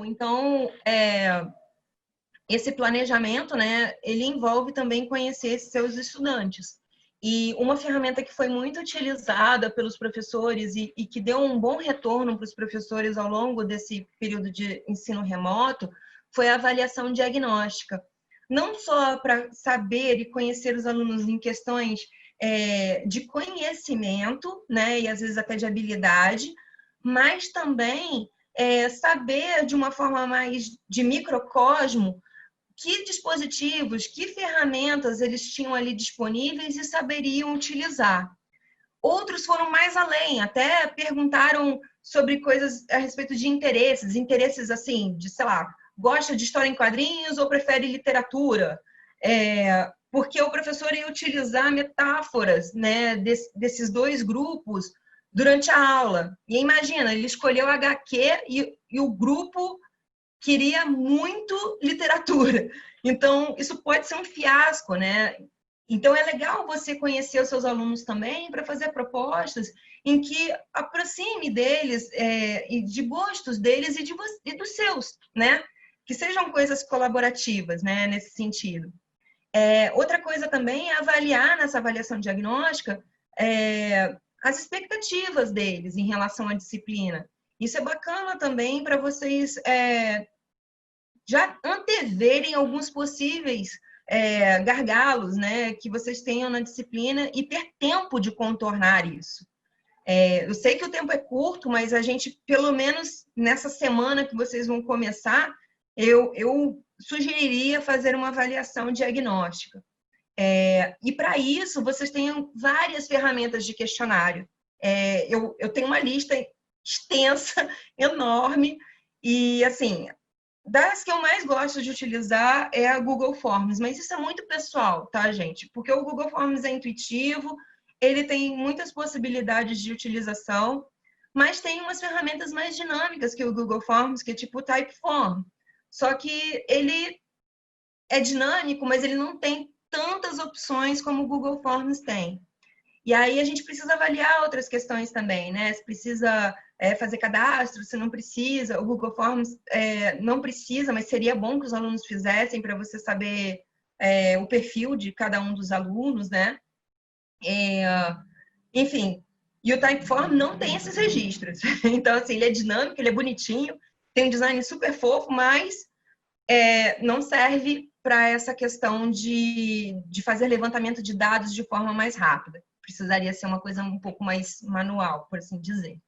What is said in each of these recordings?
Bom, então, esse planejamento, né, ele envolve também conhecer seus estudantes. E uma ferramenta que foi muito utilizada pelos professores e que deu um bom retorno para os professores ao longo desse período de ensino remoto foi a avaliação diagnóstica. Não só para saber e conhecer os alunos em questões de conhecimento, né, e às vezes até de habilidade, mas também saber de uma forma mais de microcosmo que dispositivos, que ferramentas eles tinham ali disponíveis e saberiam utilizar. Outros foram mais além, até perguntaram sobre coisas a respeito de interesses assim, de, sei lá, gosta de história em quadrinhos ou prefere literatura? Porque o professor ia utilizar metáforas, né, desses dois grupos durante a aula. E imagina, ele escolheu HQ e o grupo queria muito literatura. Então, isso pode ser um fiasco, né? Então, é legal você conhecer os seus alunos também para fazer propostas em que aproxime deles, de gostos deles e dos seus, né? Que sejam coisas colaborativas, né? Nesse sentido. Outra coisa também é avaliar nessa avaliação diagnóstica as expectativas deles em relação à disciplina. Isso é bacana também para vocês já anteverem alguns possíveis gargalos, né, que vocês tenham na disciplina e ter tempo de contornar isso. Eu sei que o tempo é curto, mas a gente, pelo menos nessa semana que vocês vão começar, eu sugeriria fazer uma avaliação diagnóstica. E para isso, vocês têm várias ferramentas de questionário. Eu tenho uma lista extensa, enorme, e assim, das que eu mais gosto de utilizar é a Google Forms, mas isso é muito pessoal, tá, gente? Porque o Google Forms é intuitivo, ele tem muitas possibilidades de utilização, mas tem umas ferramentas mais dinâmicas que o Google Forms, que é tipo o Typeform. Só que ele é dinâmico, mas ele não tem tantas opções como o Google Forms tem. E aí a gente precisa avaliar outras questões também, né? Se precisa fazer cadastro, se não precisa. O Google Forms não precisa, mas seria bom que os alunos fizessem para você saber o perfil de cada um dos alunos, né? Enfim, e o Typeform não tem esses registros. Então, assim, ele é dinâmico, ele é bonitinho, tem um design super fofo, mas não serve para essa questão de fazer levantamento de dados de forma mais rápida. Precisaria ser uma coisa um pouco mais manual, por assim dizer.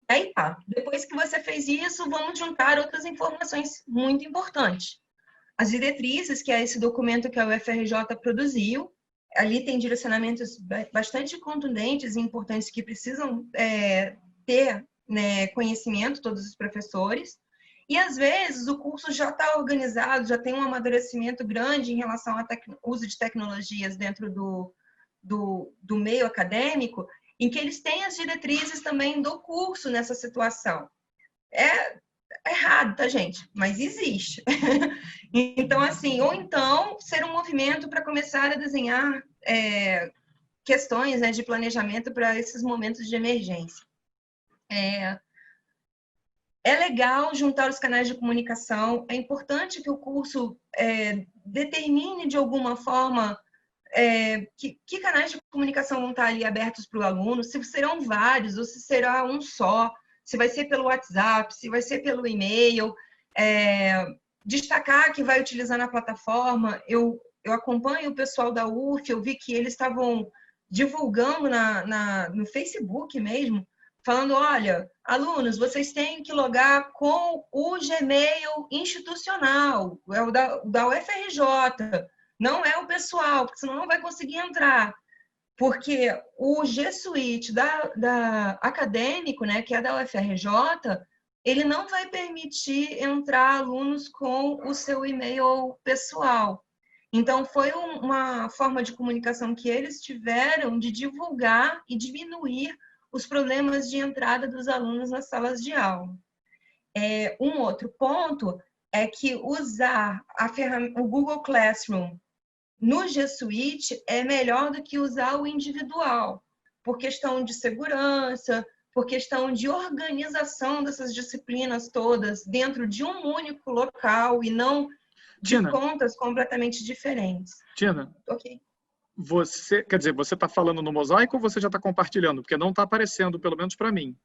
Aí tá. Depois que você fez isso, vamos juntar outras informações muito importantes. As diretrizes, que é esse documento que a UFRJ produziu, ali tem direcionamentos bastante contundentes e importantes que precisam ter, né, conhecimento, todos os professores. E, às vezes, o curso já está organizado, já tem um amadurecimento grande em relação ao uso de tecnologias dentro do meio acadêmico, em que eles têm as diretrizes também do curso nessa situação. É errado, tá, gente? Mas existe. Então, assim, ou então ser um movimento para começar a desenhar questões, né, de planejamento para esses momentos de emergência. É legal juntar os canais de comunicação, é importante que o curso determine de alguma forma que canais de comunicação vão estar ali abertos para o aluno, se serão vários ou se será um só, se vai ser pelo WhatsApp, se vai ser pelo e-mail, destacar que vai utilizar na plataforma. Eu acompanho o pessoal da UF, eu vi que eles estavam divulgando no Facebook mesmo, falando, olha, alunos, vocês têm que logar com o Gmail institucional, é o da UFRJ, não é o pessoal, porque senão não vai conseguir entrar. Porque o G Suite da acadêmico, né, que é da UFRJ, ele não vai permitir entrar alunos com o seu e-mail pessoal. Então, foi uma forma de comunicação que eles tiveram de divulgar e diminuir os problemas de entrada dos alunos nas salas de aula. Um outro ponto é que usar o Google Classroom no G Suite é melhor do que usar o individual, por questão de segurança, por questão de organização dessas disciplinas todas dentro de um único local e não de Tina, contas completamente diferentes. Tina, Ok. quer dizer, você está falando no mosaico ou você já está compartilhando? Porque não está aparecendo, pelo menos para mim.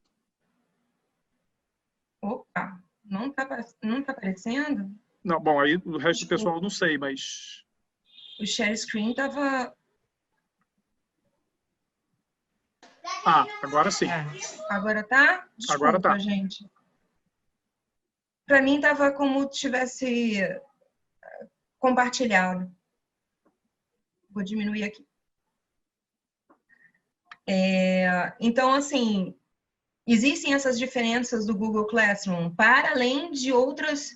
Opa, não tá aparecendo? Não, bom, aí o resto do Desculpa. pessoal não sei, mas... O share screen tava... Ah, agora sim. Agora tá? Desculpa, Agora tá. gente. Para mim tava como se tivesse compartilhado. Vou diminuir aqui. Então, assim, existem essas diferenças do Google Classroom, para além de outras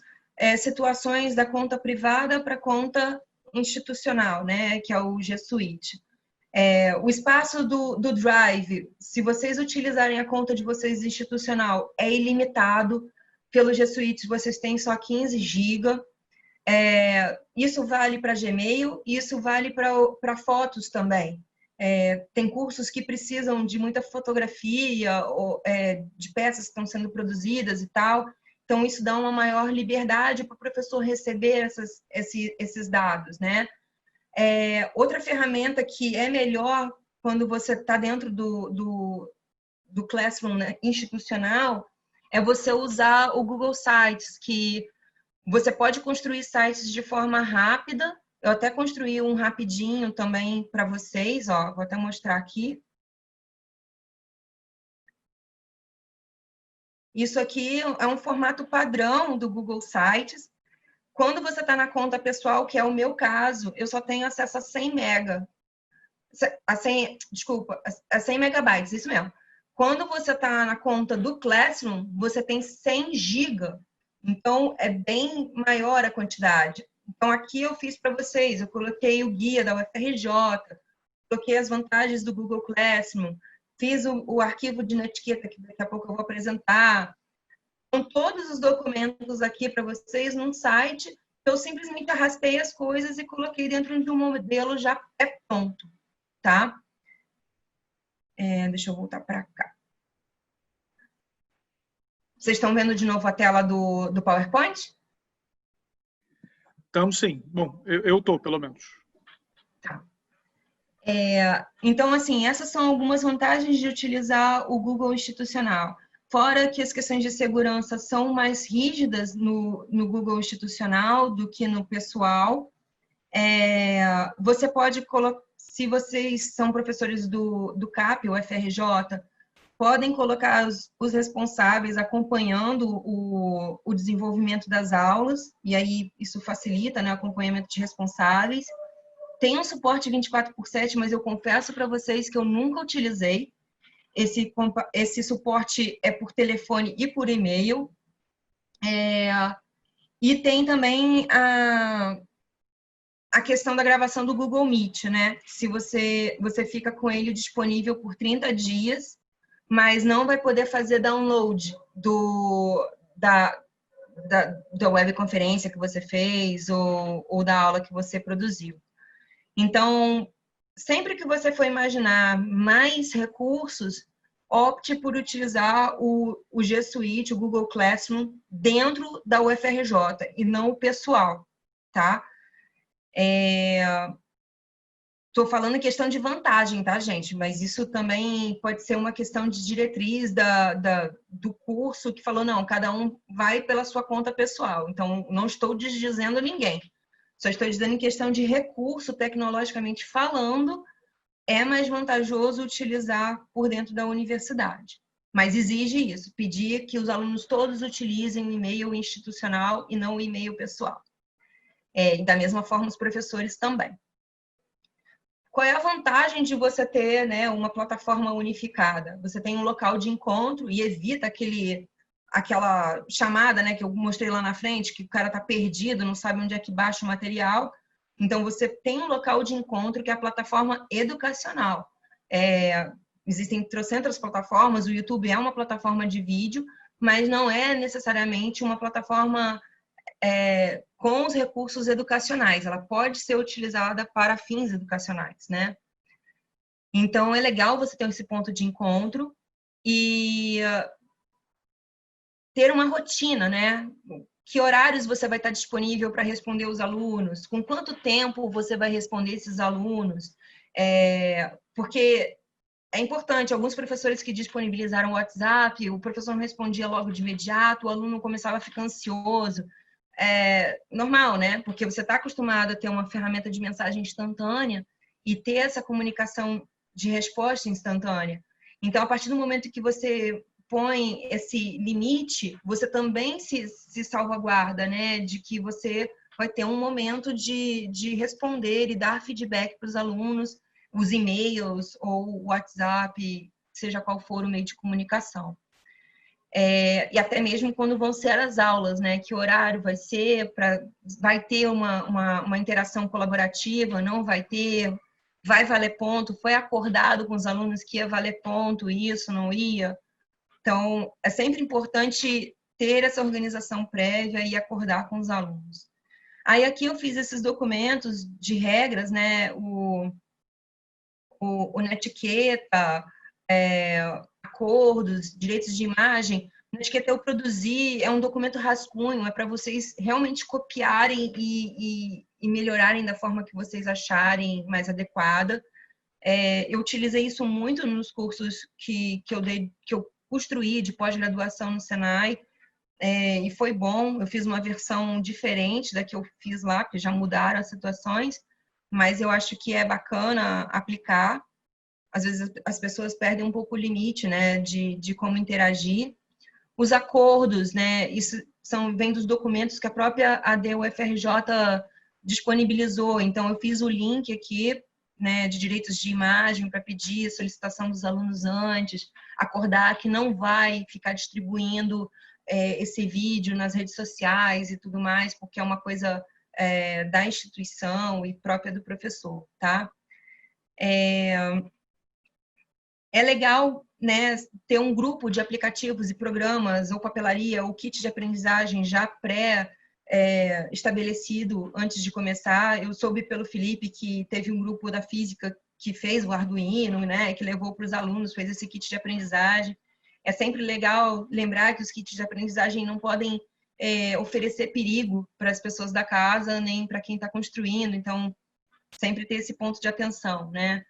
situações da conta privada para conta institucional, né, que é o G Suite. O espaço do Drive, se vocês utilizarem a conta de vocês institucional, é ilimitado. Pelo G Suite, vocês têm só 15 GB. Isso vale para Gmail, isso vale para fotos também. Tem cursos que precisam de muita fotografia, de peças que estão sendo produzidas e tal. Então, isso dá uma maior liberdade para o professor receber esses dados, né? Outra ferramenta que é melhor quando você está dentro do Classroom, né, institucional é você usar o Google Sites, que você pode construir sites de forma rápida. Eu até construí um rapidinho também para vocês, ó, vou até mostrar aqui. Isso aqui é um formato padrão do Google Sites. Quando você está na conta pessoal, que é o meu caso, eu só tenho acesso a 100 mega. A 100 megabytes, isso mesmo. Quando você está na conta do Classroom, você tem 100 GB. Então, é bem maior a quantidade. Então, aqui eu fiz para vocês, eu coloquei o guia da UFRJ, coloquei as vantagens do Google Classroom, fiz o arquivo de etiqueta, que daqui a pouco eu vou apresentar. Com todos os documentos aqui para vocês num site, eu simplesmente arrastei as coisas e coloquei dentro de um modelo já pronto, tá? Deixa eu voltar para cá. Vocês estão vendo de novo a tela do PowerPoint? Estamos sim. Bom, eu estou, pelo menos. Tá. Então, assim, essas são algumas vantagens de utilizar o Google institucional. Fora que as questões de segurança são mais rígidas no Google institucional do que no pessoal. Você pode colocar, se vocês são professores do CAP, o FRJ, podem colocar os responsáveis acompanhando o desenvolvimento das aulas, e aí isso facilita, né, o acompanhamento de responsáveis. Tem um suporte 24/7, mas eu confesso para vocês que eu nunca utilizei. Esse suporte é por telefone e por e-mail. E tem também a questão da gravação do Google Meet, né? Se você fica com ele disponível por 30 dias, mas não vai poder fazer download da webconferência que você fez ou da aula que você produziu. Então, sempre que você for imaginar mais recursos, opte por utilizar o G Suite, o Google Classroom, dentro da UFRJ e não o pessoal, tá? Estou falando em questão de vantagem, tá, gente? Mas isso também pode ser uma questão de diretriz do curso que falou, não, cada um vai pela sua conta pessoal. Então, não estou desdizendo ninguém. Só estou dizendo em questão de recurso, tecnologicamente falando, é mais vantajoso utilizar por dentro da universidade. Mas exige isso, pedir que os alunos todos utilizem o e-mail institucional e não o e-mail pessoal. E da mesma forma, os professores também. Qual é a vantagem de você ter, né, uma plataforma unificada? Você tem um local de encontro e evita aquela chamada, né, que eu mostrei lá na frente, que o cara está perdido, não sabe onde é que baixa o material. Então, você tem um local de encontro que é a plataforma educacional. Existem trocentas plataformas, o YouTube é uma plataforma de vídeo, mas não é necessariamente uma plataforma com os recursos educacionais. Ela pode ser utilizada para fins educacionais, né? Então, é legal você ter esse ponto de encontro. e ter uma rotina, né? Que horários você vai estar disponível para responder os alunos? Com quanto tempo você vai responder esses alunos? Porque é importante, alguns professores que disponibilizaram o WhatsApp, o professor não respondia logo de imediato, o aluno começava a ficar ansioso. É normal, né? Porque você está acostumado a ter uma ferramenta de mensagem instantânea e ter essa comunicação de resposta instantânea. Então, a partir do momento que você põe esse limite, você também se salvaguarda, né? De que você vai ter um momento de responder e dar feedback para os alunos, os e-mails ou o WhatsApp, seja qual for o meio de comunicação. E até mesmo quando vão ser as aulas, né? Que horário vai ser, vai ter uma interação colaborativa, não vai ter, vai valer ponto, foi acordado com os alunos que ia valer ponto, isso, não ia. Então, é sempre importante ter essa organização prévia e acordar com os alunos. Aí aqui eu fiz esses documentos de regras, né? O Netiqueta, acordos, direitos de imagem. O Netiqueta eu produzi, é um documento rascunho, é para vocês realmente copiarem e melhorarem da forma que vocês acharem mais adequada. Eu utilizei isso muito nos cursos que eu construí de pós-graduação no Senai, e foi bom. Eu fiz uma versão diferente da que eu fiz lá, porque já mudaram as situações, mas eu acho que é bacana aplicar. Às vezes as pessoas perdem um pouco o limite, né, de como interagir. Os acordos, né, isso vem dos documentos que a própria ADUFRJ disponibilizou. Então, eu fiz o link aqui, né, de direitos de imagem para pedir a solicitação dos alunos antes, acordar que não vai ficar distribuindo esse vídeo nas redes sociais e tudo mais, porque é uma coisa da instituição e própria do professor, tá? É legal, né, ter um grupo de aplicativos e programas, ou papelaria, ou kit de aprendizagem já estabelecido antes de começar. Eu soube pelo Felipe que teve um grupo da física que fez o Arduino, né, que levou para os alunos, fez esse kit de aprendizagem. É sempre legal lembrar que os kits de aprendizagem não podem oferecer perigo para as pessoas da casa, nem para quem está construindo. Então, sempre ter esse ponto de atenção, né?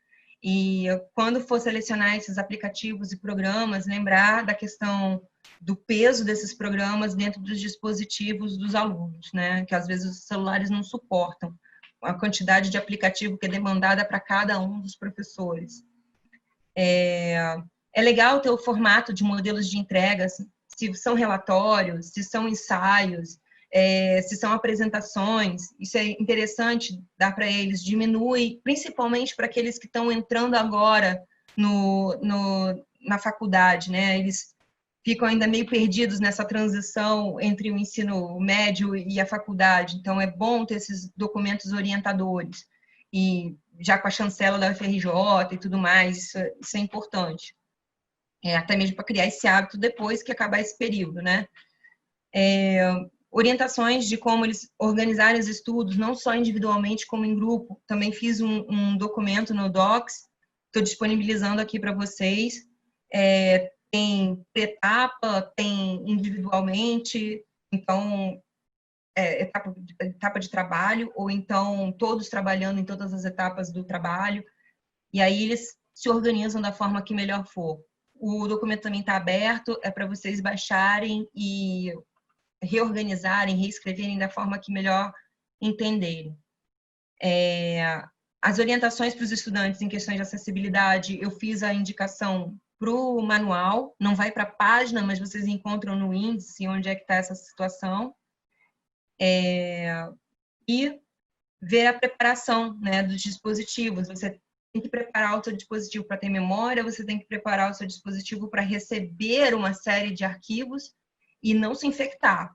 E quando for selecionar esses aplicativos e programas, lembrar da questão do peso desses programas dentro dos dispositivos dos alunos, né? Que às vezes os celulares não suportam a quantidade de aplicativo que é demandada para cada um dos professores. É legal ter o formato de modelos de entrega, se são relatórios, se são ensaios, se são apresentações. Isso é interessante dar para eles, diminui, principalmente para aqueles que estão entrando agora na faculdade, né? Eles ficam ainda meio perdidos nessa transição entre o ensino médio e a faculdade. Então, é bom ter esses documentos orientadores. E já com a chancela da UFRJ e tudo mais, isso é importante. Até mesmo para criar esse hábito depois que acabar esse período, né? Orientações de como eles organizarem os estudos, não só individualmente, como em grupo. Também fiz um documento no Docs, estou disponibilizando aqui para vocês. Tem por etapa, tem individualmente, então, etapa de trabalho, ou então todos trabalhando em todas as etapas do trabalho, e aí eles se organizam da forma que melhor for. O documento também está aberto, é para vocês baixarem e reorganizarem, reescreverem da forma que melhor entenderem. As orientações para os estudantes em questões de acessibilidade, eu fiz a indicação para o manual, não vai para a página, mas vocês encontram no índice onde é que está essa situação. E ver a preparação, né, dos dispositivos. Você tem que preparar o seu dispositivo para ter memória, você tem que preparar o seu dispositivo para receber uma série de arquivos e não se infectar.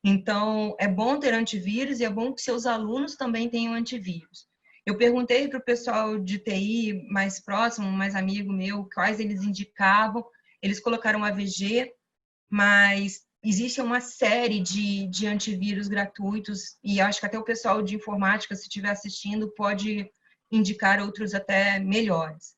Então, é bom ter antivírus e é bom que seus alunos também tenham antivírus. Eu perguntei para o pessoal de TI mais próximo, mais amigo meu, quais eles indicavam. Eles colocaram AVG, mas existe uma série de antivírus gratuitos e acho que até o pessoal de informática, se estiver assistindo, pode indicar outros até melhores.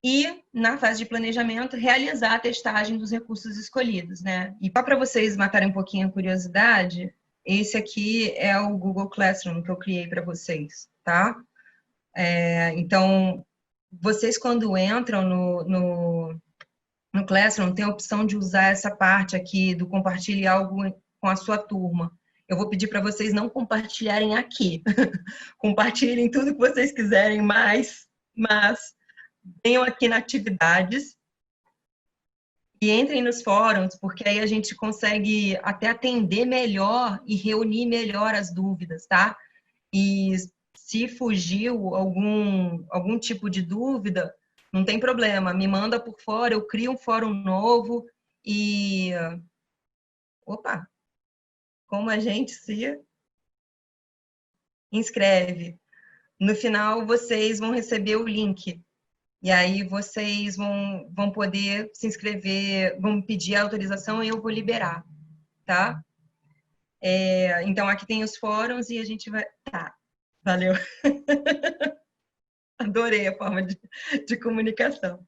e, na fase de planejamento, realizar a testagem dos recursos escolhidos, né? E para vocês matarem um pouquinho a curiosidade, esse aqui é o Google Classroom que eu criei para vocês, tá? Então, vocês quando entram no Classroom, tem a opção de usar essa parte aqui do compartilhe algo com a sua turma. Eu vou pedir para vocês não compartilharem aqui. Compartilhem tudo que vocês quiserem mais, mas venham aqui na atividades e entrem nos fóruns, porque aí a gente consegue até atender melhor e reunir melhor as dúvidas, tá? E se fugiu algum tipo de dúvida, não tem problema, me manda por fora, eu crio um fórum novo e... Opa! Como a gente se inscreve. No final, vocês vão receber o link. E aí vocês vão poder se inscrever, vão pedir a autorização e eu vou liberar, tá? Então, aqui tem os fóruns e a gente vai... Tá, valeu. Adorei a forma de comunicação.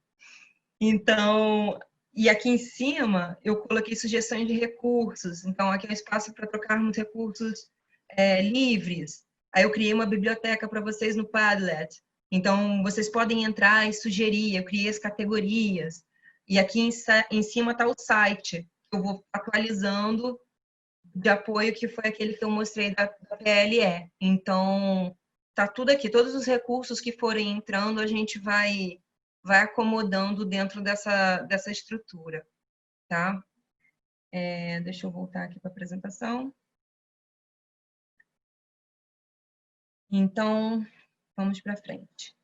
Então, e aqui em cima, eu coloquei sugestões de recursos. Então, aqui é um espaço para trocarmos recursos livres. Aí eu criei uma biblioteca para vocês no Padlet. Então, vocês podem entrar e sugerir. Eu criei as categorias. E aqui em cima está o site, que eu vou atualizando de apoio, que foi aquele que eu mostrei da PLE. Então, tá tudo aqui. Todos os recursos que forem entrando, a gente vai acomodando dentro dessa estrutura, tá? Deixa eu voltar aqui para a apresentação. Então, vamos para frente.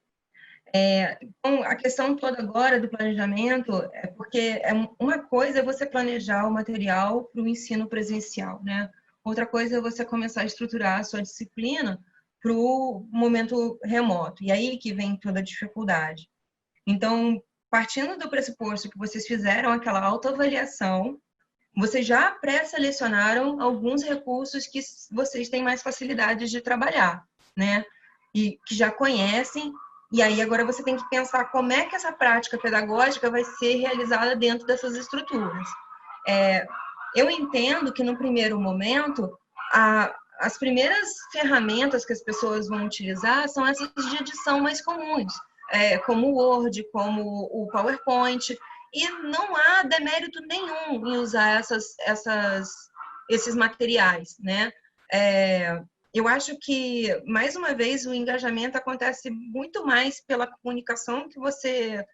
Então, a questão toda agora do planejamento é porque uma coisa é você planejar o material para o ensino presencial, né? Outra coisa é você começar a estruturar a sua disciplina para o momento remoto. E aí que vem toda a dificuldade. Então, partindo do pressuposto que vocês fizeram aquela autoavaliação, vocês já pré-selecionaram alguns recursos que vocês têm mais facilidade de trabalhar, né? E que já conhecem, e aí agora você tem que pensar como é que essa prática pedagógica vai ser realizada dentro dessas estruturas. Eu entendo que no primeiro momento, as primeiras ferramentas que as pessoas vão utilizar são essas de edição mais comuns, como o Word, como o PowerPoint, e não há demérito nenhum em usar esses materiais, né? Eu acho que, mais uma vez, o engajamento acontece muito mais pela comunicação que você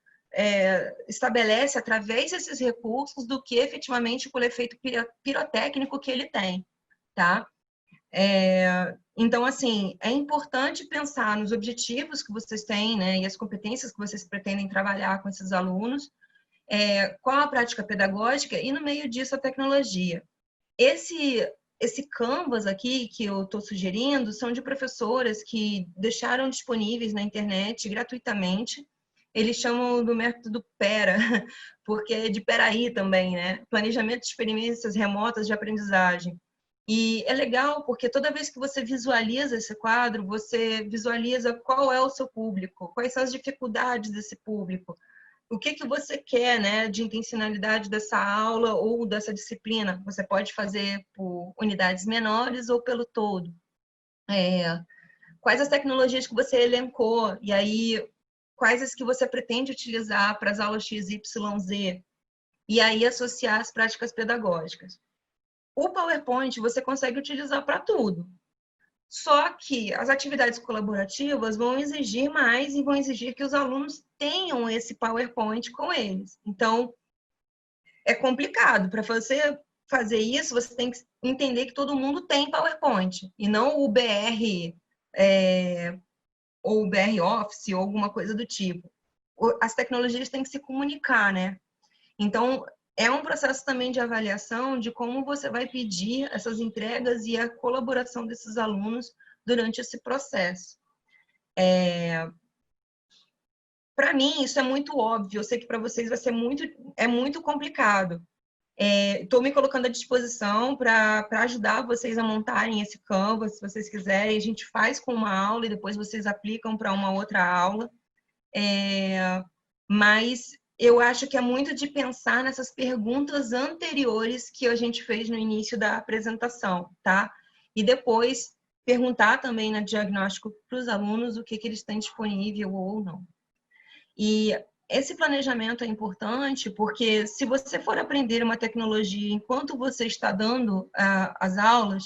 estabelece através desses recursos do que efetivamente pelo efeito pirotécnico que ele tem, tá? Então, assim, é importante pensar nos objetivos que vocês têm, né, e as competências que vocês pretendem trabalhar com esses alunos, qual a prática pedagógica e, no meio disso, a tecnologia. Esse Canvas aqui que eu estou sugerindo são de professoras que deixaram disponíveis na internet gratuitamente. Eles chamam do método PERA, porque é de Peraí também, né? Planejamento de experiências remotas de aprendizagem. E é legal porque toda vez que você visualiza esse quadro, você visualiza qual é o seu público, quais são as dificuldades desse público, o que você quer, né, de intencionalidade dessa aula ou dessa disciplina. Você pode fazer por unidades menores ou pelo todo. Quais as tecnologias que você elencou, e aí quais as que você pretende utilizar para as aulas X, Y, Z, e aí associar as práticas pedagógicas. O PowerPoint você consegue utilizar para tudo. Só que as atividades colaborativas vão exigir mais e vão exigir que os alunos tenham esse PowerPoint com eles. Então, é complicado. Para você fazer isso, você tem que entender que todo mundo tem PowerPoint, e não o BR ou o BR Office ou alguma coisa do tipo. As tecnologias têm que se comunicar, né? Então, é um processo também de avaliação de como você vai pedir essas entregas e a colaboração desses alunos durante esse processo. Para mim, isso é muito óbvio. Eu sei que para vocês vai ser muito complicado. Estou me colocando à disposição para ajudar vocês a montarem esse Canvas, se vocês quiserem. A gente faz com uma aula e depois vocês aplicam para uma outra aula. mas eu acho que é muito de pensar nessas perguntas anteriores que a gente fez no início da apresentação, tá? E depois perguntar também no diagnóstico para os alunos o que eles têm disponível ou não. E esse planejamento é importante porque se você for aprender uma tecnologia enquanto você está dando as aulas,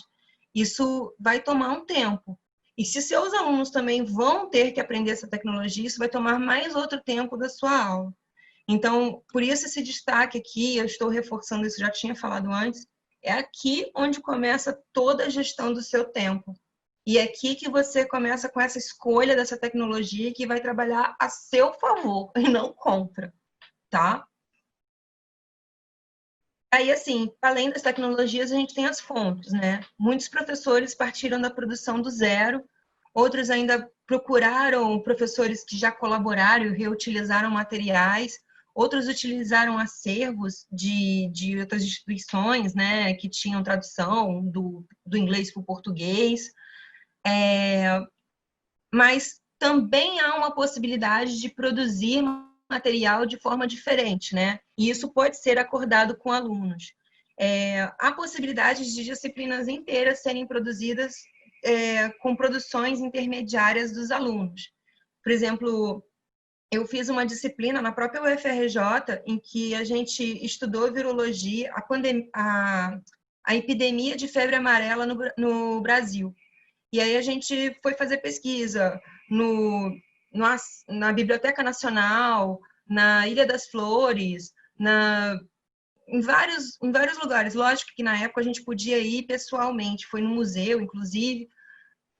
isso vai tomar um tempo. E se seus alunos também vão ter que aprender essa tecnologia, isso vai tomar mais outro tempo da sua aula. Então, por isso esse destaque aqui, eu estou reforçando isso, já tinha falado antes, é aqui onde começa toda a gestão do seu tempo. E é aqui que você começa com essa escolha dessa tecnologia que vai trabalhar a seu favor e não contra, tá? Aí, assim, além das tecnologias, a gente tem as fontes, né? Muitos professores partiram da produção do zero, outros ainda procuraram professores que já colaboraram e reutilizaram materiais, outros utilizaram acervos de outras instituições, né, que tinham tradução do inglês para o português. Mas também há uma possibilidade de produzir material de forma diferente, né? E isso pode ser acordado com alunos. Há possibilidades de disciplinas inteiras serem produzidas com produções intermediárias dos alunos. Por exemplo, eu fiz uma disciplina na própria UFRJ em que a gente estudou virologia, a epidemia de febre amarela no Brasil. E aí a gente foi fazer pesquisa na Biblioteca Nacional, na Ilha das Flores, em vários lugares. Lógico que na época a gente podia ir pessoalmente, foi no museu, inclusive,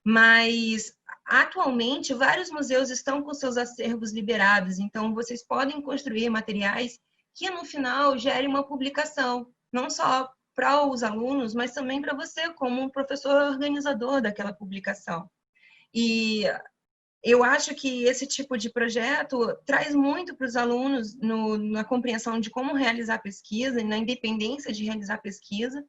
mas atualmente vários museus estão com seus acervos liberados, então vocês podem construir materiais que no final gerem uma publicação, não só para os alunos, mas também para você como um professor organizador daquela publicação. E eu acho que esse tipo de projeto traz muito para os alunos na compreensão de como realizar pesquisa e na independência de realizar pesquisa,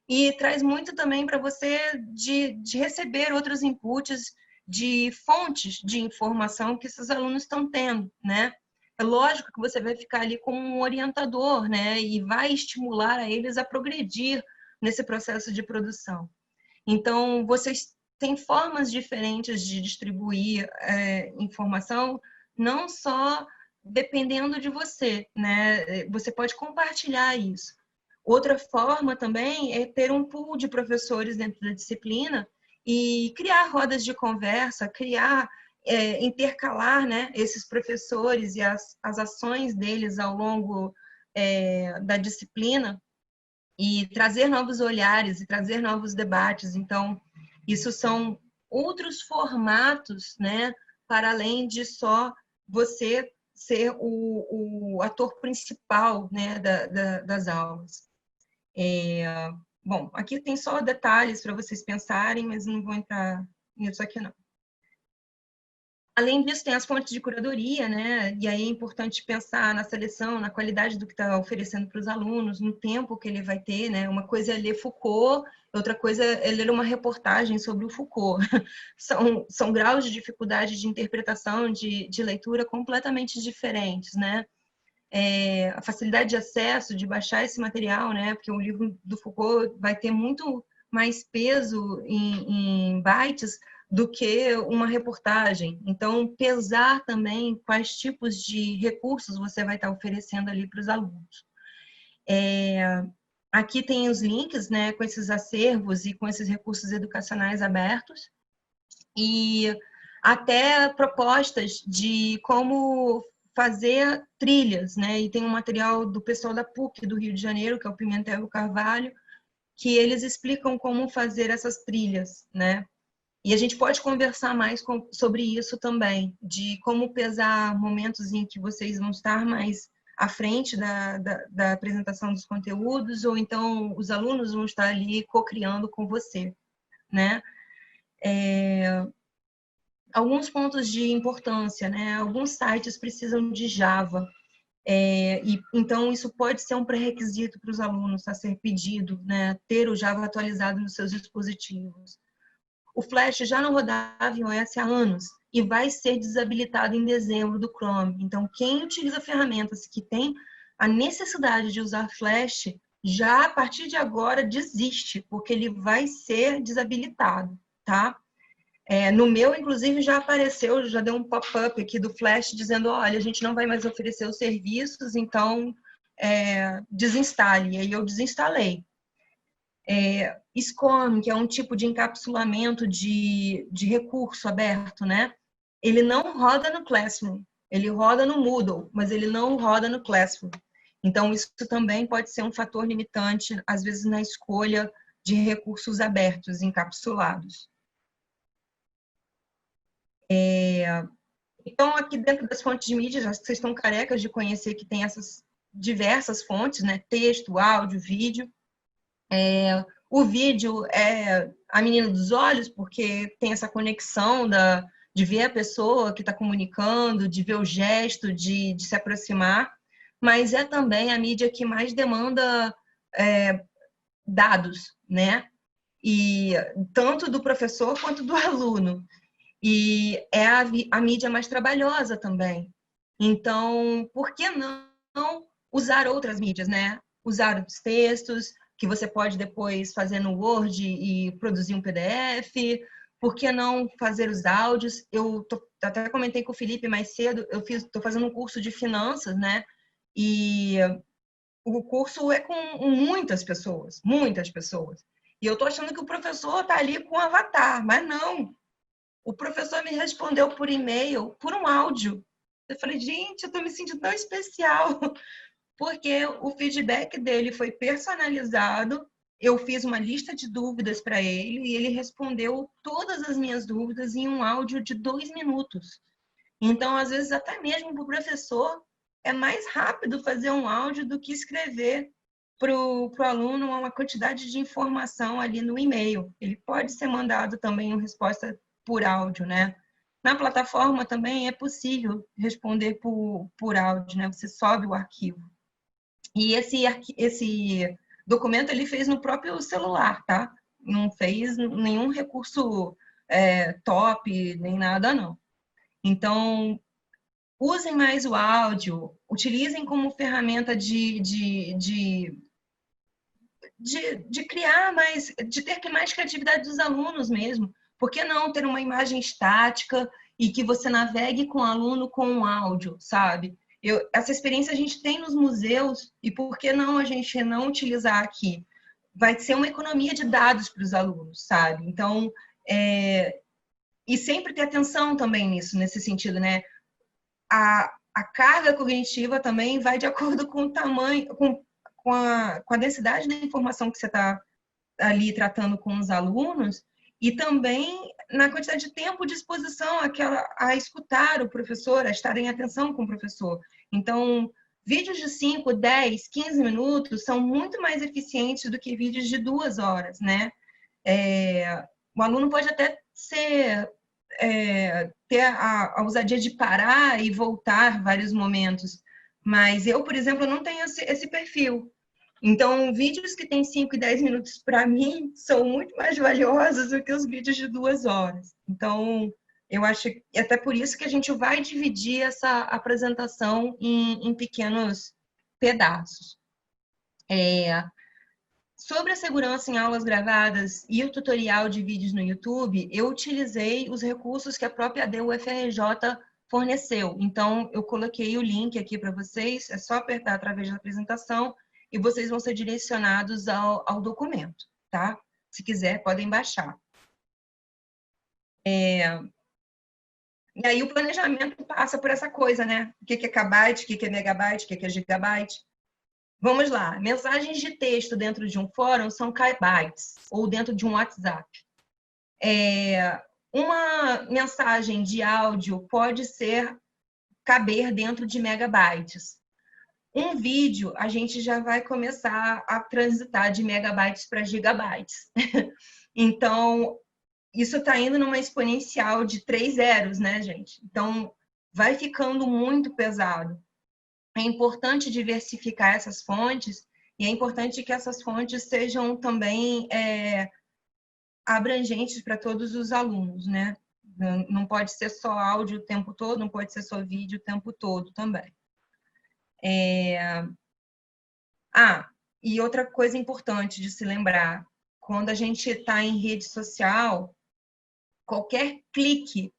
e traz muito também para você de receber outros inputs de fontes de informação que esses alunos estão tendo, né? É lógico que você vai ficar ali como um orientador, né? E vai estimular a eles a progredir nesse processo de produção. Então, vocês têm formas diferentes de distribuir informação, não só dependendo de você, né? Você pode compartilhar isso. Outra forma também é ter um pool de professores dentro da disciplina e criar rodas de conversa, intercalar, né, esses professores e as ações deles ao longo da disciplina e trazer novos olhares e trazer novos debates. Então, isso são outros formatos, né, para além de só você ser o ator principal, né, das aulas. Bom, aqui tem só detalhes para vocês pensarem, mas não vou entrar nisso aqui não. Além disso, tem as fontes de curadoria, né? E aí é importante pensar na seleção, na qualidade do que está oferecendo para os alunos, no tempo que ele vai ter, né? Uma coisa é ler Foucault, outra coisa é ler uma reportagem sobre o Foucault. São graus de dificuldade de interpretação, de leitura completamente diferentes, né? A facilidade de acesso, de baixar esse material, né? Porque o livro do Foucault vai ter muito mais peso em bytes do que uma reportagem. Então, pesar também quais tipos de recursos você vai estar oferecendo ali para os alunos. Aqui tem os links, né, com esses acervos e com esses recursos educacionais abertos, e até propostas de como fazer trilhas, né? E tem um material do pessoal da PUC do Rio de Janeiro, que é o Pimentel Carvalho, que eles explicam como fazer essas trilhas, né? E a gente pode conversar mais sobre isso também, de como pesar momentos em que vocês vão estar mais à frente da apresentação dos conteúdos, ou então os alunos vão estar ali co-criando com você, né? Alguns pontos de importância, né? Alguns sites precisam de Java, e então isso pode ser um pré-requisito para os alunos a ser pedido, né? Ter o Java atualizado nos seus dispositivos. O Flash já não rodava em iOS há anos, e vai ser desabilitado em dezembro do Chrome. Então, quem utiliza ferramentas que tem a necessidade de usar Flash, já a partir de agora desiste, porque ele vai ser desabilitado, tá? No meu, inclusive, já apareceu, já deu um pop-up aqui do Flash dizendo, olha, a gente não vai mais oferecer os serviços, então desinstale. E aí eu desinstalei. SCORM, que é um tipo de encapsulamento de recurso aberto, né? Ele não roda no Classroom, ele roda no Moodle, mas ele não roda no Classroom. Então, isso também pode ser um fator limitante, às vezes, na escolha de recursos abertos, encapsulados. Então, aqui dentro das fontes de mídia, já vocês estão carecas de conhecer que tem essas diversas fontes, né? Texto, áudio, vídeo. O vídeo é a menina dos olhos, porque tem essa conexão de ver a pessoa que está comunicando, de ver o gesto, de se aproximar, mas é também a mídia que mais demanda dados, né? E tanto do professor quanto do aluno. E é a mídia mais trabalhosa também. Então, por que não usar outras mídias, né? Usar os textos, que você pode depois fazer no Word e produzir um PDF. Por que não fazer os áudios? Eu até comentei com o Felipe mais cedo, eu estou fazendo um curso de finanças, né? E o curso é com muitas pessoas, muitas pessoas. E eu estou achando que o professor está ali com um avatar, mas não. O professor me respondeu por e-mail, por um áudio. Eu falei, gente, eu estou me sentindo tão especial, porque o feedback dele foi personalizado. Eu fiz uma lista de dúvidas para ele e ele respondeu todas as minhas dúvidas em um áudio de 2 minutos. Então, às vezes, até mesmo para o professor, é mais rápido fazer um áudio do que escrever para o aluno uma quantidade de informação ali no e-mail. Ele pode ser mandado também uma resposta por áudio, né? Na plataforma também é possível responder por áudio, né? Você sobe o arquivo. E esse documento ele fez no próprio celular, tá? Não fez nenhum recurso top, nem nada, não. Então, usem mais o áudio, utilizem como ferramenta de criar mais, de ter mais criatividade dos alunos mesmo. Por que não ter uma imagem estática e que você navegue com o aluno com um áudio, sabe? Essa experiência a gente tem nos museus e por que não a gente não utilizar aqui? Vai ser uma economia de dados para os alunos, sabe? Então, e sempre ter atenção também nisso, nesse sentido, né? A carga cognitiva também vai de acordo com o tamanho, com a densidade da informação que você está ali tratando com os alunos e também na quantidade de tempo de exposição a escutar o professor, a estar em atenção com o professor. Então, vídeos de 5, 10, 15 minutos são muito mais eficientes do que vídeos de 2 horas, né? O aluno pode até ter a ousadia de parar e voltar vários momentos, mas eu, por exemplo, não tenho esse perfil. Então, vídeos que têm 5 e 10 minutos, para mim, são muito mais valiosos do que os vídeos de 2 horas. Então, eu acho que até por isso que a gente vai dividir essa apresentação em pequenos pedaços. Sobre a segurança em aulas gravadas e o tutorial de vídeos no YouTube, eu utilizei os recursos que a própria UFRJ forneceu. Então, eu coloquei o link aqui para vocês, é só apertar através da apresentação e vocês vão ser direcionados ao documento, tá? Se quiser, podem baixar. E aí o planejamento passa por essa coisa, né? O que é kbyte, o que é megabyte, o que é gigabyte. Vamos lá. Mensagens de texto dentro de um fórum são kbytes, ou dentro de um WhatsApp. Uma mensagem de áudio pode caber dentro de megabytes. Um vídeo, a gente já vai começar a transitar de megabytes para gigabytes. Então, isso está indo numa exponencial de 3 zeros, né, gente? Então, vai ficando muito pesado. É importante diversificar essas fontes e é importante que essas fontes sejam também abrangentes para todos os alunos, né? Não pode ser só áudio o tempo todo, não pode ser só vídeo o tempo todo também. E outra coisa importante de se lembrar, quando a gente está em rede social, qualquer clique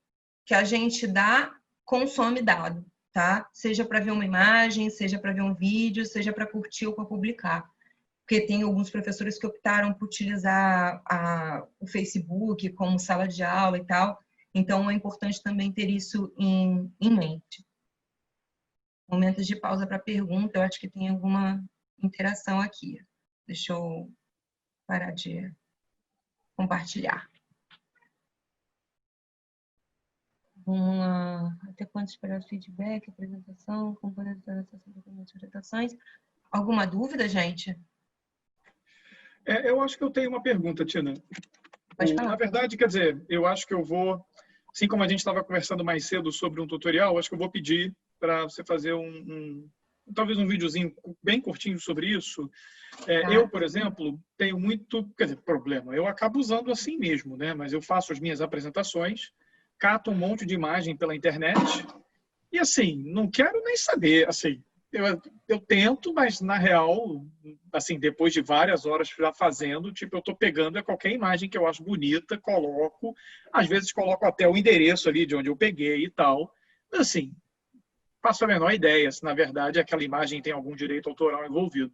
que a gente dá consome dado, tá? Seja para ver uma imagem, seja para ver um vídeo, seja para curtir ou para publicar. Porque tem alguns professores que optaram por utilizar o Facebook como sala de aula e tal. Então, é importante também ter isso em mente. Momentos de pausa para pergunta, eu acho que tem alguma interação aqui. Deixa eu parar de compartilhar. Vamos lá. Até quando esperar o feedback, apresentação, componentes da orientações? Alguma dúvida, gente? Eu acho que eu tenho uma pergunta, Tina. Pode falar. Na verdade, quer dizer, eu acho que eu vou, assim como a gente estava conversando mais cedo sobre um tutorial, acho que eu vou pedir para você fazer talvez um videozinho bem curtinho sobre isso. Eu, por exemplo, tenho muito, quer dizer, problema. Eu acabo usando assim mesmo, né? Mas eu faço as minhas apresentações, cato um monte de imagem pela internet e, assim, não quero nem saber, assim, eu tento, mas na real, assim, depois de várias horas já fazendo, tipo, eu tô pegando qualquer imagem que eu acho bonita, coloco, às vezes coloco até o endereço ali de onde eu peguei e tal. Mas, assim, faço a menor ideia se, na verdade, aquela imagem tem algum direito autoral envolvido.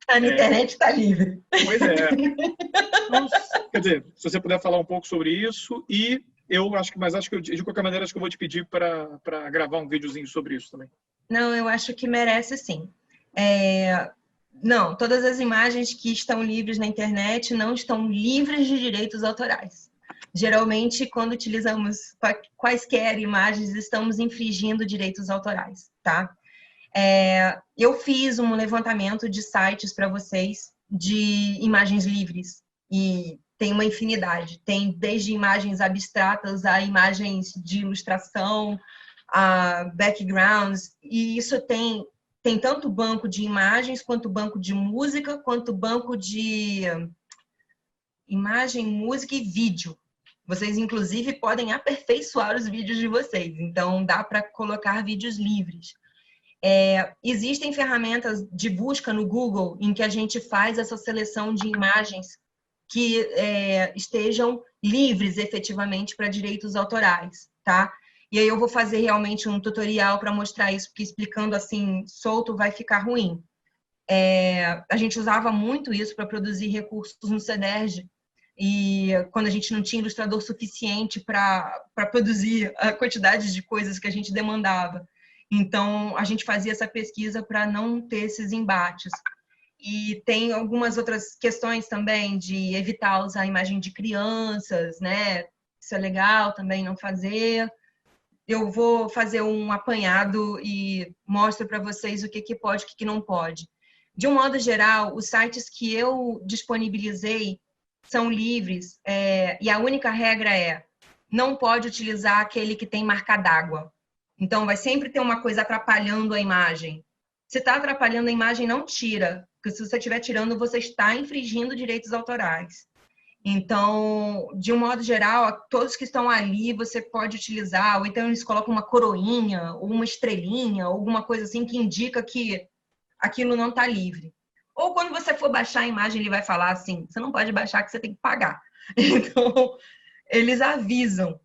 A internet está livre. Pois é. Quer dizer, se você puder falar um pouco sobre isso e mas acho que de qualquer maneira, acho que eu vou te pedir para gravar um videozinho sobre isso também. Não, eu acho que merece sim. Não, todas as imagens que estão livres na internet não estão livres de direitos autorais. Geralmente, quando utilizamos quaisquer imagens, estamos infringindo direitos autorais, tá? Eu fiz um levantamento de sites para vocês de imagens livres e tem uma infinidade. Tem desde imagens abstratas a imagens de ilustração, a backgrounds, e isso tem tanto banco de imagens, quanto banco de música, quanto banco de imagem, música e vídeo. Vocês, inclusive, podem aperfeiçoar os vídeos de vocês, então dá para colocar vídeos livres. Existem ferramentas de busca no Google em que a gente faz essa seleção de imagens que estejam livres efetivamente para direitos autorais, tá? E aí eu vou fazer realmente um tutorial para mostrar isso, porque explicando assim solto vai ficar ruim. A gente usava muito isso para produzir recursos no CEDERJ, e quando a gente não tinha ilustrador suficiente para produzir a quantidade de coisas que a gente demandava. Então, a gente fazia essa pesquisa para não ter esses embates. E tem algumas outras questões também de evitar usar a imagem de crianças, né? Isso é legal também não fazer. Eu vou fazer um apanhado e mostro para vocês o que pode e o que não pode. De um modo geral, os sites que eu disponibilizei são livres, e a única regra não pode utilizar aquele que tem marca d'água. Então, vai sempre ter uma coisa atrapalhando a imagem. Se está atrapalhando a imagem, não tira, porque se você estiver tirando, você está infringindo direitos autorais. Então, de um modo geral, todos que estão ali você pode utilizar, ou então eles colocam uma coroinha, ou uma estrelinha, alguma coisa assim que indica que aquilo não está livre. Ou quando você for baixar a imagem, ele vai falar assim, você não pode baixar que você tem que pagar. Então, eles avisam.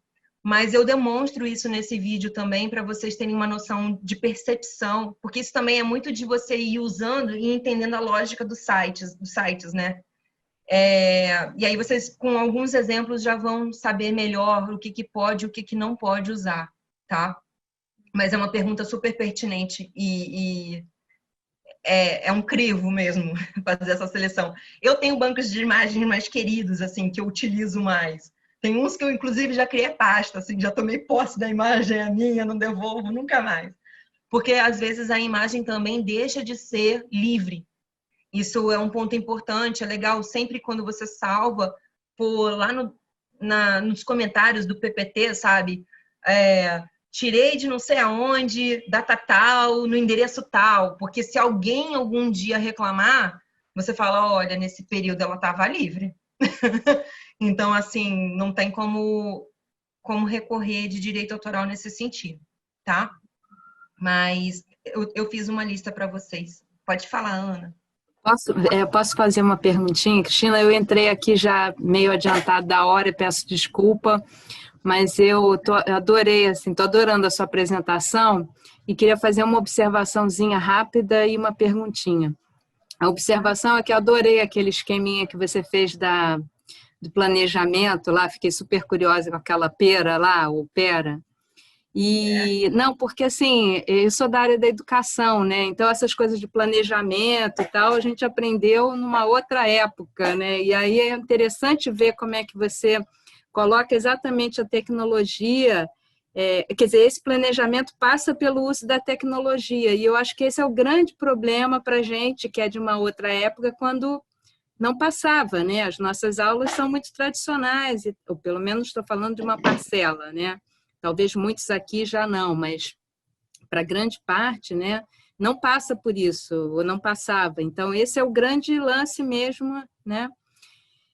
Mas eu demonstro isso nesse vídeo também para vocês terem uma noção de percepção, porque isso também é muito de você ir usando e entendendo a lógica dos sites, né? E aí vocês, com alguns exemplos, já vão saber melhor o que pode e o que não pode usar, tá? Mas é uma pergunta super pertinente e é um crivo mesmo fazer essa seleção. Eu tenho bancos de imagens mais queridos, assim, que eu utilizo mais. Tem uns que eu, inclusive, já criei pasta, assim, já tomei posse da imagem, é minha, não devolvo nunca mais. Porque, às vezes, a imagem também deixa de ser livre. Isso é um ponto importante, é legal sempre quando você salva, por lá nos comentários do PPT, sabe? Tirei de não sei aonde, data tal, no endereço tal, porque se alguém algum dia reclamar, você fala, olha, nesse período ela estava livre. Então, assim, não tem como como recorrer de direito autoral nesse sentido, tá? Mas eu fiz uma lista para vocês. Pode falar, Ana. Posso fazer uma perguntinha, Cristina? Eu entrei aqui já meio adiantado da hora, peço desculpa, mas eu adorei, assim, tô adorando a sua apresentação e queria fazer uma observaçãozinha rápida e uma perguntinha. A observação é que eu adorei aquele esqueminha que você fez do planejamento lá, fiquei super curiosa com aquela pera lá, ou pera. E não, porque assim, eu sou da área da educação, né? Então essas coisas de planejamento e tal, a gente aprendeu numa outra época, né? E aí é interessante ver como é que você coloca exatamente a tecnologia, quer dizer, esse planejamento passa pelo uso da tecnologia, e eu acho que esse é o grande problema para a gente, que é de uma outra época, quando não passava, né? As nossas aulas são muito tradicionais, ou pelo menos estou falando de uma parcela, né? Talvez muitos aqui já não, mas para grande parte, né, não passa por isso, ou não passava. Então, esse é o grande lance mesmo, né?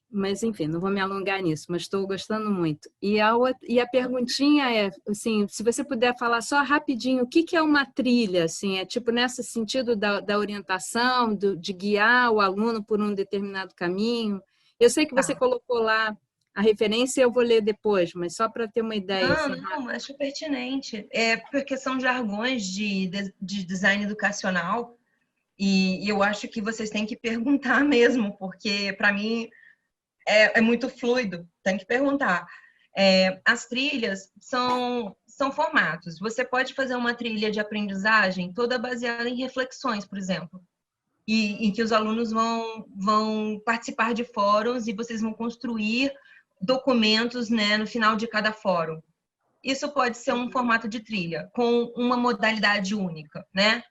Mas, enfim, não vou me alongar nisso, mas estou gostando muito. E a perguntinha é, assim, se você puder falar só rapidinho, o que é uma trilha? Assim, é tipo nesse sentido da orientação, de guiar o aluno por um determinado caminho. Eu sei que você colocou lá a referência, eu vou ler depois, mas só para ter uma ideia. Não, acho pertinente. É porque são jargões de design educacional e eu acho que vocês têm que perguntar mesmo, porque para mim é muito fluido, tem que perguntar. As trilhas são formatos. Você pode fazer uma trilha de aprendizagem toda baseada em reflexões, por exemplo, e em que os alunos vão participar de fóruns e vocês vão construir documentos, né, no final de cada fórum. Isso pode ser um formato de trilha, com uma modalidade única, né?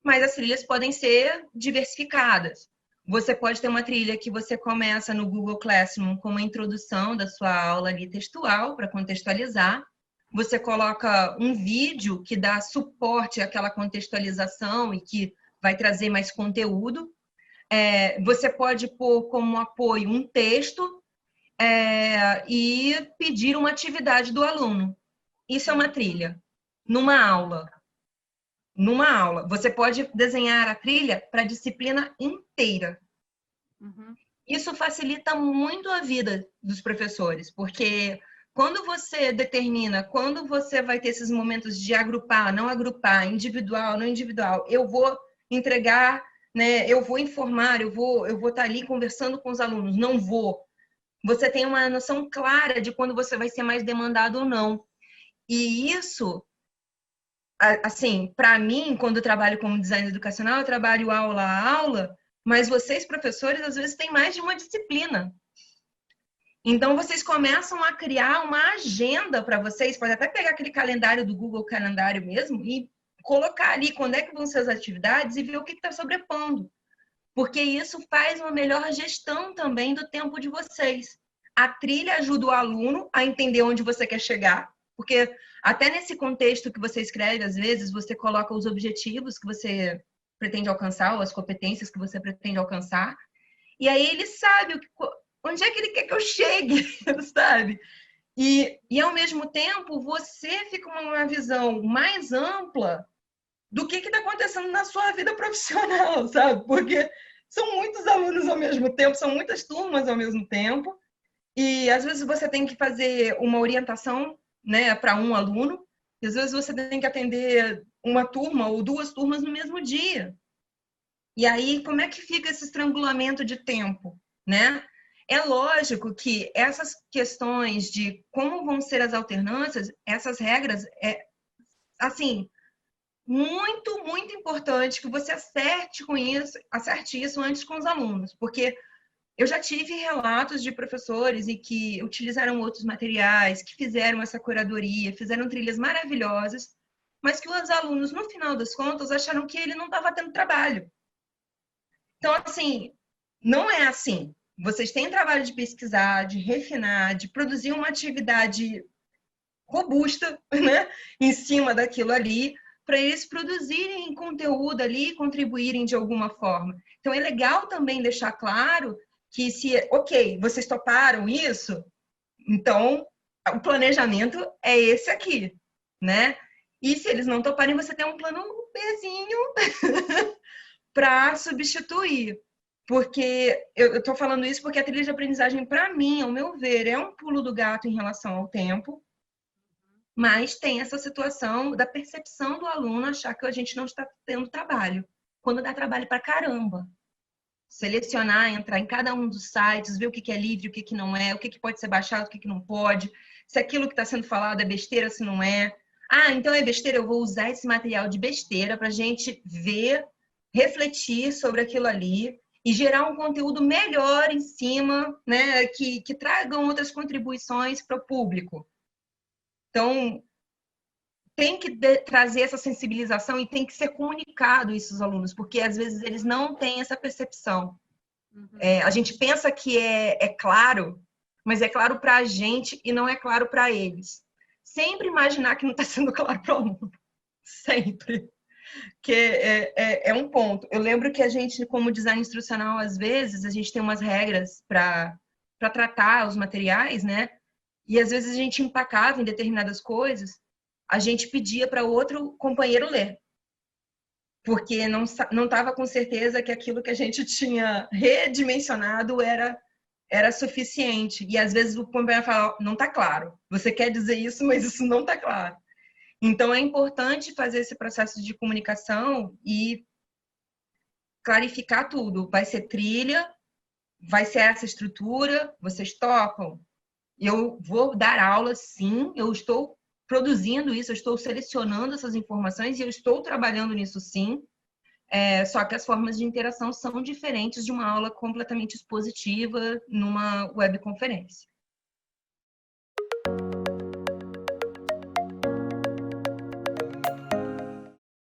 Mas as trilhas podem ser diversificadas. Você pode ter uma trilha que você começa no Google Classroom com uma introdução da sua aula ali textual, para contextualizar. Você coloca um vídeo que dá suporte àquela contextualização e que vai trazer mais conteúdo. Você pode pôr como apoio um texto e pedir uma atividade do aluno. Isso é uma trilha. Numa aula, você pode desenhar a trilha para a disciplina inteira. Uhum. Isso facilita muito a vida dos professores, porque quando você determina, quando você vai ter esses momentos de agrupar, não agrupar, individual, não individual, eu vou entregar, né, eu vou informar, eu vou estar ali conversando com os alunos, não vou. Você tem uma noção clara de quando você vai ser mais demandado ou não. E isso, assim, para mim, quando eu trabalho como design educacional, eu trabalho aula a aula, mas vocês, professores, às vezes têm mais de uma disciplina. Então, vocês começam a criar uma agenda para vocês, pode até pegar aquele calendário do Google Calendário mesmo e colocar ali quando é que vão ser as atividades e ver o que está sobrepondo. Porque isso faz uma melhor gestão também do tempo de vocês. A trilha ajuda o aluno a entender onde você quer chegar, porque até nesse contexto que você escreve, às vezes, você coloca os objetivos que você pretende alcançar, ou as competências que você pretende alcançar, e aí ele sabe onde é que ele quer que eu chegue, sabe? E ao mesmo tempo, você fica com uma visão mais ampla do que está acontecendo na sua vida profissional, sabe? Porque são muitos alunos ao mesmo tempo, são muitas turmas ao mesmo tempo, e às vezes você tem que fazer uma orientação, né, para um aluno, e às vezes você tem que atender uma turma ou duas turmas no mesmo dia. E aí, como é que fica esse estrangulamento de tempo, né? É lógico que essas questões de como vão ser as alternâncias, essas regras, assim, muito, muito importante que você acerte isso antes com os alunos, porque eu já tive relatos de professores e que utilizaram outros materiais, que fizeram essa curadoria, fizeram trilhas maravilhosas, mas que os alunos, no final das contas, acharam que ele não estava tendo trabalho. Então, assim, não é assim. Vocês têm trabalho de pesquisar, de refinar, de produzir uma atividade robusta, né, em cima daquilo ali, para eles produzirem conteúdo ali e contribuírem de alguma forma. Então, é legal também deixar claro que se, ok, vocês toparam isso, então o planejamento é esse aqui, né? E se eles não toparem, você tem um plano Bzinho para substituir. Porque eu estou falando isso porque a trilha de aprendizagem, para mim, ao meu ver, é um pulo do gato em relação ao tempo, mas tem essa situação da percepção do aluno achar que a gente não está tendo trabalho, quando dá trabalho para caramba. Selecionar, entrar em cada um dos sites, ver o que é livre, o que não é, o que pode ser baixado, o que não pode, se aquilo que está sendo falado é besteira, se não é. Ah, então é besteira, eu vou usar esse material de besteira para a gente ver, refletir sobre aquilo ali e gerar um conteúdo melhor em cima, né, que tragam outras contribuições para o público. Então, tem que trazer essa sensibilização e tem que ser comunicado isso aos alunos, porque às vezes eles não têm essa percepção. A gente pensa que é claro, mas é claro para a gente e não é claro para eles. Sempre imaginar que não está sendo claro para o aluno. Sempre. Que é um ponto. Eu lembro que a gente, como design instrucional, às vezes, a gente tem umas regras para tratar os materiais, né? E às vezes a gente empacava em determinadas coisas, a gente pedia para outro companheiro ler. Porque não estava com certeza que aquilo que a gente tinha redimensionado era suficiente. E às vezes o companheiro fala, não está claro. Você quer dizer isso, mas isso não está claro. Então é importante fazer esse processo de comunicação e clarificar tudo. Vai ser trilha, vai ser essa estrutura, vocês topam? Eu vou dar aula, sim, eu estou produzindo isso, eu estou selecionando essas informações e eu estou trabalhando nisso, sim. Só que as formas de interação são diferentes de uma aula completamente expositiva numa webconferência.